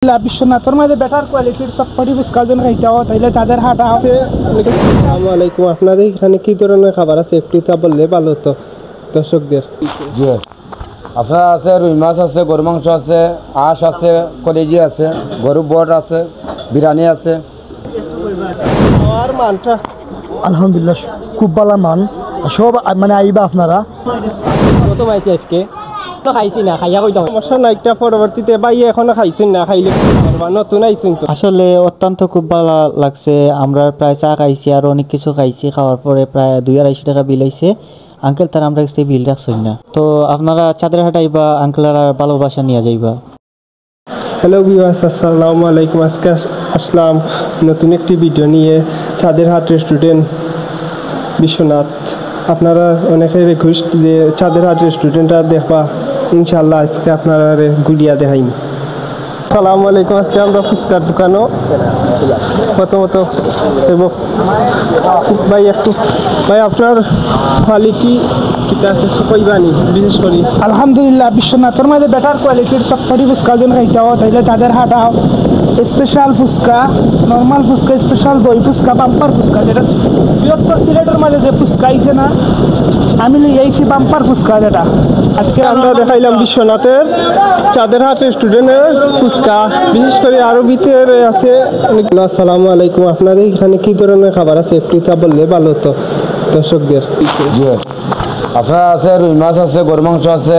বিশ্বনাথের মাঝে বেটার কোয়ালিটির সবকটি ফুচকা জন খাইতে হয় তাইলে যাদের হাটা আছে। আসসালামু আলাইকুম। আপনাদের এখানে কি ধরনের খাবার আছে একটু তা বললে ভালো হতো দর্শকদের। জি আপনার আছে রুই মাছ আছে, গরু মাংস আছে, আঁশ আছে, কলেজি আছে, গরু বট আছে, বিরিয়ানি আছে। আর মানটা আলহামদুলিল্লাহ খুব ভালো মান সব মানে আইবা আপনারা কত পাইছে আজকে তো খাইছি না খাইয়া কইতাম সমস্যা নাই, একটা পরবর্তীতে ভাই এখনো খাইছেন না, খাইলে নতুন আইছেন তো। আসলে অত্যন্ত খুব ভালো লাগছে। আমরা প্রায় চা খাইছি আর অনেক কিছু খাইছি, খাওয়ার পরে প্রায় 200-250 টাকা বিল আইছে। আঙ্কেল তার আমরা কাছে বিল রাখছেন না, তো আপনারা চাঁদের হাট আইবা, আঙ্কেলরা ভালোবাসা নিয়ে যাইবা। হ্যালো ভিউয়ার্স, আসসালামু আলাইকুম। আজকে আসলাম নতুন একটি ভিডিও নিয়ে, চাঁদের হাট রেস্টুরেন্ট বিশ্বনাথ। আপনারা অনেকের রিকোয়েস্ট যে চাঁদের হাট রেস্টুরেন্টটা দেখবা, ইনশাল্লাহ আজকে আপনারা ঘুরিয়া দেখাইম। আসসালামু আলাইকুম। আজকে আমরা ফুচকার দোকানও প্রথমত ভাই একটু ভাই আপনার কোয়ালিটি কিটা আছে কইবানি, বিশেষ করে আলহামদুলিল্লাহ বিশ্বনাথের মাঝে বেটার কোয়ালিটির সবকটি ফুচকা জন খাইতে হয় তাইলে যাদের হাটা special phuchka, normal phuchka, special দই ফুচকা, বাম্পার ফুচকা, যেটা বৃহত্তর সিলেটের মাঝে যে ফুচকা আইছে না, আমি লিয়েছি বাম্পার ফুচকা। যেটা আজকে আমরা দেখাইলাম বিশ্বনাথের চাঁদের হাট রেস্টুরেন্টের ফুচকা, বিশেষ করে আরো ভিতরে আছে। আসসালামু আলাইকুম। আপনাদের এখানে কি ধরনের খাবার আছে একটু তা বললে ভালো হতো দর্শকদের। জি আপনার আছে রুই মাছ আছে, গরু মাংস আছে,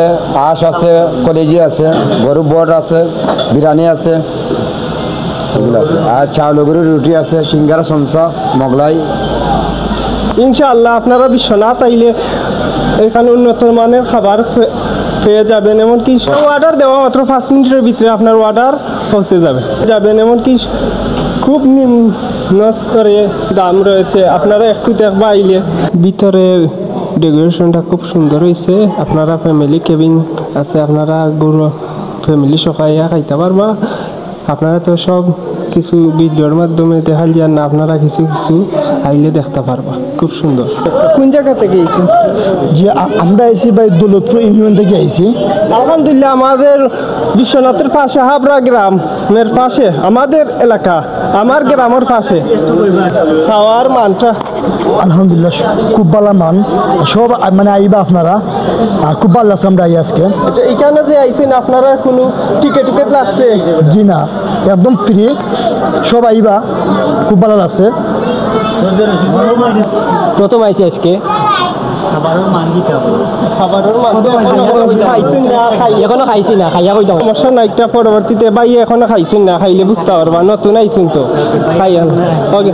আঁশ আছে, কলেজি আছে, গরু বট আছে, বিরিয়ানি আছে, এগুলো আছে। আর চাউল গরুর রুটি আছে, সিঙ্গারা, সমসা, মোগলাই। ইনশাআল্লাহ আপনারা বিশ্বনাথ আইলে এখানে উন্নত মানের খাবার পেয়ে যাবেন। এমনকি অর্ডার দেওয়া মাত্র 5 মিনিটের ভিতরে আপনার অর্ডার পৌঁছে যাবেন। এমনকি খুব নিম্ন স্তরে দাম রয়েছে। আপনারা একটু দেখবা আইলে। ভিতরে ডেকোরেশনটা খুব সুন্দর হয়েছে। আপনারা ফ্যামিলি কেবিন আছে, আপনারা গরু ফ্যামিলি সকাইয়া খাইতে পারবা। আপনারা তো সব কিছু ভিডিওর মাধ্যমে দেখাল যান না, আপনারা কিছু কিছু আইলে দেখতে পারবা। খুব সুন্দর। কোন জায়গা থেকে আইছেন? যে আমরা আইছি ভাই দৌলতপুর ইউনিয়ন থেকে আইছি। আলহামদুলিল্লাহ আমাদের বিশ্বনাথের পাশে হাবড়া গ্রামের পাশে আমাদের এলাকা, আমার গ্রামের পাশে। খাওয়ার মানটা আলহামদুলিল্লাহ খুব ভালো মান সব মানে আইবা আপনারা খুব ভালো লাগছে আমরা আই আজকে। আচ্ছা, এখানে যে আইছেন আপনারা কোনো টিকিট লাগছে? জি না, একদম ফ্রি, সব আইবা, খুব ভালো লাগছে। প্রথম আইছি আজকে খাবারের মান খাইছেন না, এখনো খাইছি না খাইয়া কইতাম সমস্যা নাই, একটা পরবর্তীতে ভাই এখনো খাইছেন না, খাইলে বুঝতে পারবা, নতুন আইছেন তো খাইয়া। ওকে।